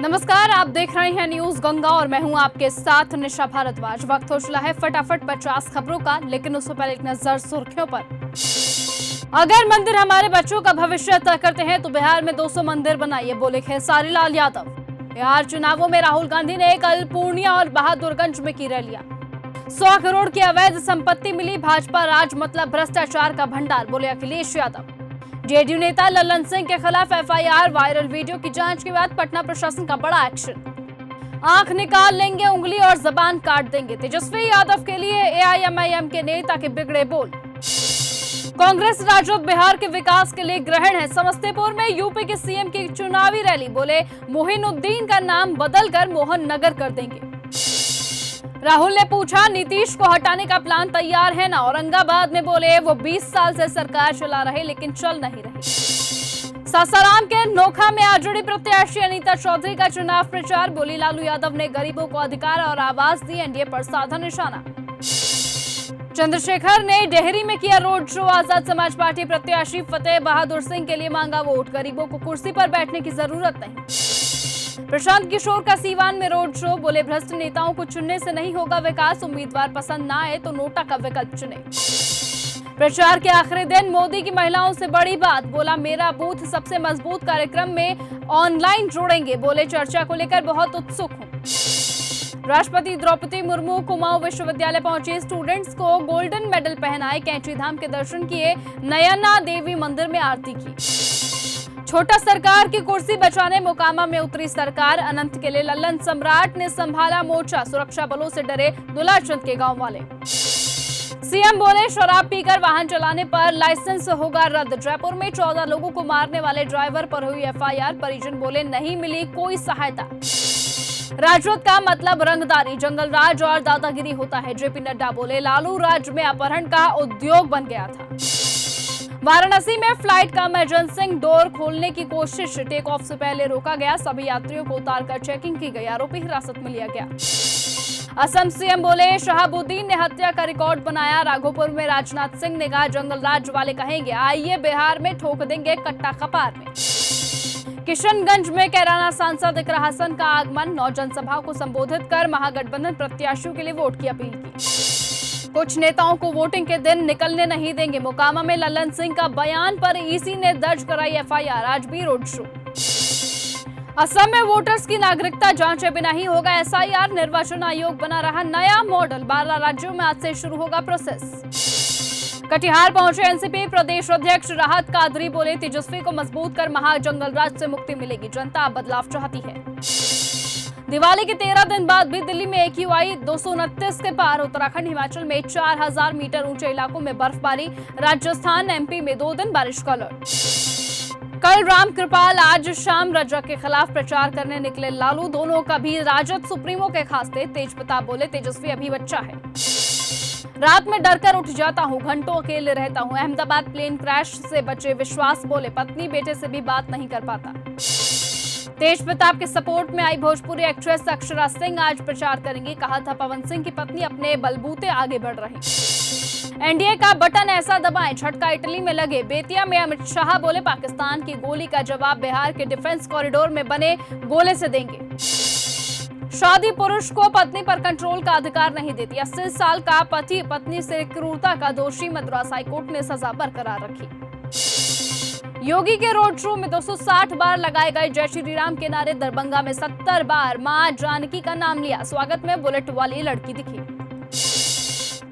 नमस्कार, आप देख रहे हैं न्यूज गंगा और मैं हूं आपके साथ निशा भारद्वाज। वक्त हो चला है फटाफट 50 खबरों का, लेकिन उससे पहले एक नजर सुर्खियों पर। अगर मंदिर हमारे बच्चों का भविष्य तय करते हैं तो बिहार में 200 मंदिर बनाइए, बोले खेसारी लाल यादव। बिहार चुनावों में राहुल गांधी ने कल पूर्णिया और बहादुरगंज में की रैलियां। 100 करोड़ की अवैध संपत्ति मिली, भाजपा राज मतलब भ्रष्टाचार का भंडार, बोले अखिलेश यादव। जेडीयू नेता लल्लन सिंह के खिलाफ एफआईआर, वायरल वीडियो की जांच के बाद पटना प्रशासन का बड़ा एक्शन। आंख निकाल लेंगे, उंगली और जबान काट देंगे, तेजस्वी यादव के लिए एआईएमआईएम के नेता के बिगड़े बोल। कांग्रेस राजद बिहार के विकास के लिए ग्रहण है, समस्तीपुर में यूपी के सीएम की चुनावी रैली, बोले मोहिनुद्दीन का नाम बदलकर मोहन नगर कर देंगे। राहुल ने पूछा नीतीश को हटाने का प्लान तैयार है ना, औरंगाबाद में बोले वो 20 साल से सरकार चला रहे लेकिन चल नहीं रही। सासाराम के नोखा में आरजेडी प्रत्याशी अनीता चौधरी का चुनाव प्रचार, बोली लालू यादव ने गरीबों को अधिकार और आवाज दी, एनडीए पर साधा निशाना। चंद्रशेखर ने डेहरी में किया road show, Azad Samaj party प्रत्याशी फतेह बहादुर सिंह के लिए मांगा वोट, गरीबों को कुर्सी पर बैठने की जरूरत नहीं। प्रशांत किशोर का सीवान में रोड शो, बोले भ्रष्ट नेताओं को चुनने से नहीं होगा विकास, उम्मीदवार पसंद ना आए तो नोटा का विकल्प चुने। प्रचार के आखिरी दिन मोदी की महिलाओं से बड़ी बात, बोला मेरा बूथ सबसे मजबूत, कार्यक्रम में ऑनलाइन जोड़ेंगे, बोले चर्चा को लेकर बहुत उत्सुक हूं। राष्ट्रपति द्रौपदी मुर्मू कुमाऊं विश्वविद्यालय पहुंचे, स्टूडेंट्स को गोल्डन मेडल पहनाए, कैंची धाम के दर्शन किए, नयना देवी मंदिर में आरती की। छोटा सरकार की कुर्सी बचाने मोकामा में उतरी सरकार, अनंत के लिए लल्लन सम्राट ने संभाला मोर्चा, सुरक्षा बलों से डरे दुलाचंद के गांव वाले। सीएम बोले शराब पीकर वाहन चलाने पर लाइसेंस होगा रद्द, जयपुर में 14 लोगों को मारने वाले ड्राइवर पर हुई एफआईआर, परिजन बोले नहीं मिली कोई सहायता। राजद का मतलब रंगदारी, जंगल राज और दादागिरी होता है, जेपी नड्डा बोले लालू राज में अपहरण का उद्योग बन गया था। वाराणसी में फ्लाइट का इमरजेंसी डोर खोलने की कोशिश, टेक ऑफ से पहले रोका गया, सभी यात्रियों को उतारकर चेकिंग की गई, आरोपी हिरासत में लिया गया। असम सीएम बोले शहाबुद्दीन ने हत्या का रिकॉर्ड बनाया, राघोपुर में राजनाथ सिंह ने कहा जंगल राज वाले कहेंगे आइए बिहार में ठोक देंगे कट्टा कपार में। किशनगंज में कैराना सांसद इकरा हसन का आगमन, 9 जनसभाओं को संबोधित कर महागठबंधन प्रत्याशियों के लिए वोट की अपील की। कुछ नेताओं को वोटिंग के दिन निकलने नहीं देंगे, मोकामा में लल्लन सिंह का बयान पर ईसी ने दर्ज कराई एफआईआर, आज भी रोड शो। असम में वोटर्स की नागरिकता जांचे बिना ही होगा एसआईआर, निर्वाचन आयोग बना रहा नया मॉडल, 12 राज्यों में आज से शुरू होगा प्रोसेस। कटिहार पहुंचे एनसीपी प्रदेश अध्यक्ष राहत कादरी, बोले तेजस्वी को मजबूत कर महाजंगल राज से मुक्ति मिलेगी, जनता अब बदलाव चाहती है। दिवाली के 13 दिन बाद भी दिल्ली में AQI 229 के पार, उत्तराखंड हिमाचल में 4000 मीटर ऊंचे इलाकों में बर्फबारी, राजस्थान एमपी में 2 दिन बारिश का अलर्ट। कल राम कृपाल, आज शाम रजा के खिलाफ प्रचार करने निकले लालू, दोनों का भी राजद सुप्रीमो के खास थे, तेज प्रताप बोले तेजस्वी अभी बच्चा है। रात में डरकर उठ जाता हूं, घंटों अकेले रहता हूं, अहमदाबाद प्लेन क्रैश से बचे विश्वास, बोले पत्नी बेटे से भी बात नहीं कर पाता। तेज प्रताप के सपोर्ट में आई भोजपुरी एक्ट्रेस अक्षरा सिंह आज प्रचार करेंगी, कहा था पवन सिंह की पत्नी अपने बलबूते आगे बढ़ रही। एनडीए का बटन ऐसा दबाएं, झटका इटली में लगे, बेतिया में अमित शाह बोले पाकिस्तान की गोली का जवाब बिहार के डिफेंस कॉरिडोर में बने गोले से देंगे। शादी पुरुष को पत्नी पर कंट्रोल का अधिकार नहीं देती, 80 साल का पति पत्नी से क्रूरता का दोषी, मद्रास हाईकोर्ट ने सजा बरकरार रखी। योगी के रोड शो में 260 बार लगाए गए जय श्री राम के नारे, दरभंगा में 70 बार मां जानकी का नाम लिया, स्वागत में बुलेट वाली लड़की दिखी।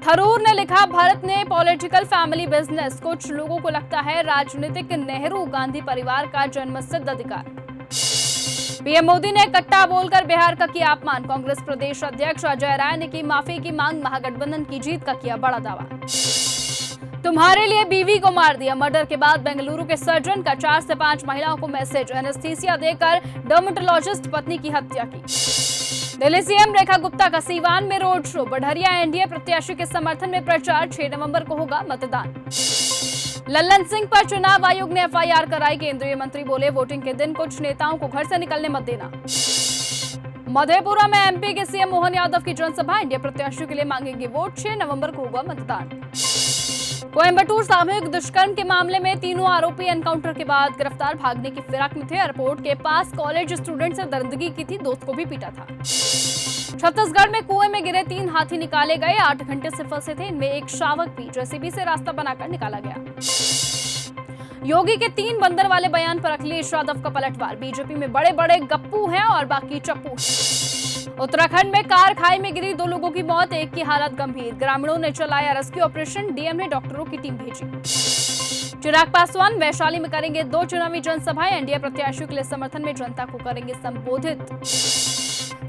थरूर ने लिखा भारत ने पॉलिटिकल फैमिली बिजनेस, कुछ लोगों को लगता है राजनीतिक नेहरू गांधी परिवार का जन्मसिद्ध अधिकार। पीएम मोदी ने कट्टा बोलकर बिहार का किया अपमान, कांग्रेस प्रदेश अध्यक्ष अजय राय ने की माफी की मांग, महागठबंधन की जीत का किया बड़ा दावा। तुम्हारे लिए बीवी को मार दिया, मर्डर के बाद बेंगलुरु के सर्जन का 4 से 5 महिलाओं को मैसेज, एनेस्थीसिया देकर डर्मेटोलॉजिस्ट पत्नी की हत्या की। दिल्ली सीएम रेखा गुप्ता का सीवान में रोड शो, बढ़रिया एनडीए प्रत्याशी के समर्थन में प्रचार, 6 नवंबर को होगा मतदान। लल्लन सिंह पर चुनाव आयोग ने एफआईआर कराई, केंद्रीय मंत्री बोले वोटिंग के दिन कुछ नेताओं को घर से निकलने मत देना। मधेपुरा में एमपी के सीएम मोहन यादव की जनसभा, एनडीए प्रत्याशियों के लिए मांगेंगे वोट, 6 नवंबर को होगा मतदान। कोयंबटूर सामूहिक दुष्कर्म के मामले में तीनों आरोपी एनकाउंटर के बाद गिरफ्तार, भागने की फिराक में थे। एयरपोर्ट के पास कॉलेज स्टूडेंट से दरिंदगी की थी, दोस्त को भी पीटा था। छत्तीसगढ़ में कुएं में गिरे 3 हाथी निकाले गए, 8 घंटे से फंसे थे। इनमें एक शावक भी जेसीबी से रास्ता बनाकर निकाला गया। योगी के 3 बंदर वाले बयान पर अखिलेश यादव का पलटवार, बीजेपी में बड़े बड़े गप्पू हैं और बाकी चप्पू। उत्तराखंड में कार खाई में गिरी, 2 लोगों की मौत, एक की हालत गंभीर। ग्रामीणों ने चलाया रेस्क्यू ऑपरेशन, डीएम ने डॉक्टरों की टीम भेजी। चिराग पासवान वैशाली में करेंगे 2 चुनावी जनसभाएं, एनडीए प्रत्याशियों के लिए समर्थन में जनता को करेंगे संबोधित।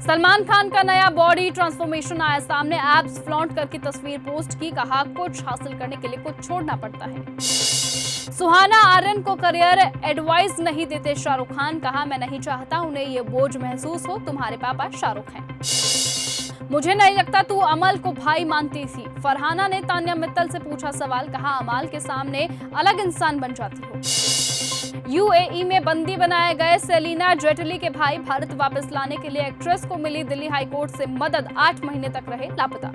सलमान खान का नया बॉडी ट्रांसफॉर्मेशन आया सामने, एब्स फ्लॉन्ट करके तस्वीर पोस्ट की, कहा कुछ हासिल करने के लिए कुछ छोड़ना पड़ता है। सुहाना आर्यन को करियर एडवाइस नहीं देते शाहरुख खान, कहा मैं नहीं चाहता उन्हें ये बोझ महसूस हो, तुम्हारे पापा शाहरुख हैं। मुझे नहीं लगता तू अमल को भाई मानती थी, फरहाना ने तान्या मित्तल से पूछा सवाल, कहा अमल के सामने अलग इंसान बन जाती हो। यूएई में बंदी बनाए गए सेलिना जेटली के भाई भारत वापस लाने के लिए एक्ट्रेस को मिली दिल्ली हाईकोर्ट से मदद, 8 महीने तक रहे लापता।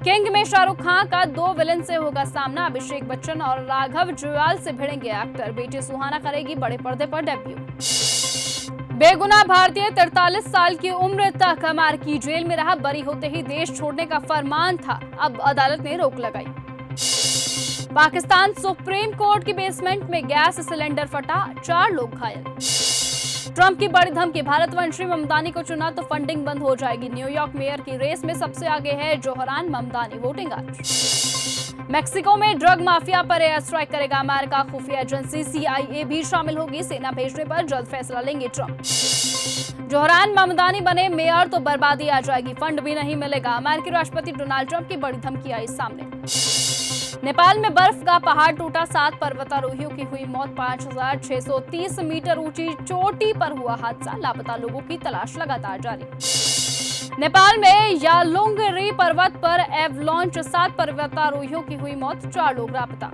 किंग में शाहरुख खान का 2 विलेन से होगा सामना, अभिषेक बच्चन और राघव जुयाल से भिड़ेंगे एक्टर, बेटी सुहाना करेगी बड़े पर्दे पर डेब्यू। बेगुनाह भारतीय 43 साल की उम्र तक अमेरिकी जेल में रहा, बरी होते ही देश छोड़ने का फरमान था, अब अदालत ने रोक लगाई। पाकिस्तान सुप्रीम कोर्ट की बेसमेंट में गैस सिलेंडर फटा, 4 लोग घायल। ट्रंप की बड़ी धमकी, भारतवंशी ममदानी को चुना तो फंडिंग बंद हो जाएगी। न्यूयॉर्क मेयर की रेस में सबसे आगे है जोहरान ममदानी, वोटिंग आज। मेक्सिको में ड्रग माफिया पर एयर स्ट्राइक करेगा अमेरिका, खुफिया एजेंसी CIA भी शामिल होगी, सेना भेजने पर जल्द फैसला लेंगे ट्रंप। जोहरान ममदानी बने मेयर तो बर्बादी आ जाएगी, फंड भी नहीं मिलेगा, अमेरिकी राष्ट्रपति डोनाल्ड ट्रंप की बड़ी धमकी आई सामने। नेपाल में बर्फ का पहाड़ टूटा, 7 पर्वतारोहियों की हुई मौत, 5630 मीटर ऊंची चोटी पर हुआ हादसा, लापता लोगों की तलाश लगातार जारी। नेपाल में यालुंगरी पर्वत पर एवलॉन्च, 7 पर्वतारोहियों की हुई मौत, 4 लोग लापता।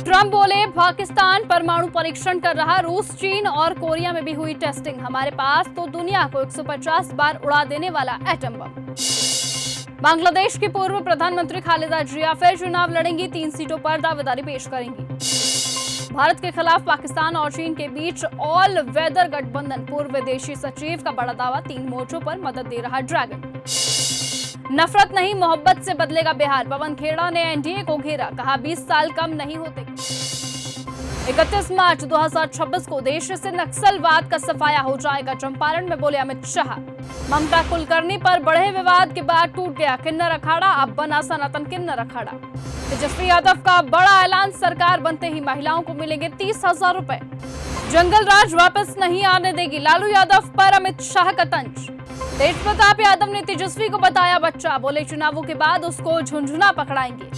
ट्रंप बोले पाकिस्तान परमाणु परीक्षण कर रहा, रूस, चीन और कोरिया में भी हुई टेस्टिंग, हमारे पास तो दुनिया को 150 बार उड़ा देने वाला एटम बम। बांग्लादेश की पूर्व प्रधानमंत्री खालिदा जिया फिर चुनाव लड़ेंगी, 3 सीटों पर दावेदारी पेश करेंगी। भारत के खिलाफ पाकिस्तान और चीन के बीच ऑल वेदर गठबंधन, पूर्व विदेशी सचिव का बड़ा दावा, 3 मोर्चों पर मदद दे रहा ड्रैगन। नफरत नहीं मोहब्बत से बदलेगा बिहार, पवन खेड़ा ने एनडीए को घेरा, कहा 20 साल कम नहीं होते। 31 मार्च 2026 को देश से नक्सलवाद का सफाया हो जाएगा, चंपारण में बोले अमित शाह। ममता कुलकर्णी पर बढ़े विवाद के बाद टूट गया किन्नर अखाड़ा, अब बना सनातन किन्नर अखाड़ा। तेजस्वी यादव का बड़ा ऐलान, सरकार बनते ही महिलाओं को मिलेंगे 30,000 रुपए। जंगल राज वापस नहीं आने देगी, लालू यादव पर अमित शाह का तंज। तेज प्रताप यादव ने तेजस्वी को बताया बच्चा, बोले चुनावों के बाद उसको झुंझुना पकड़ाएंगे।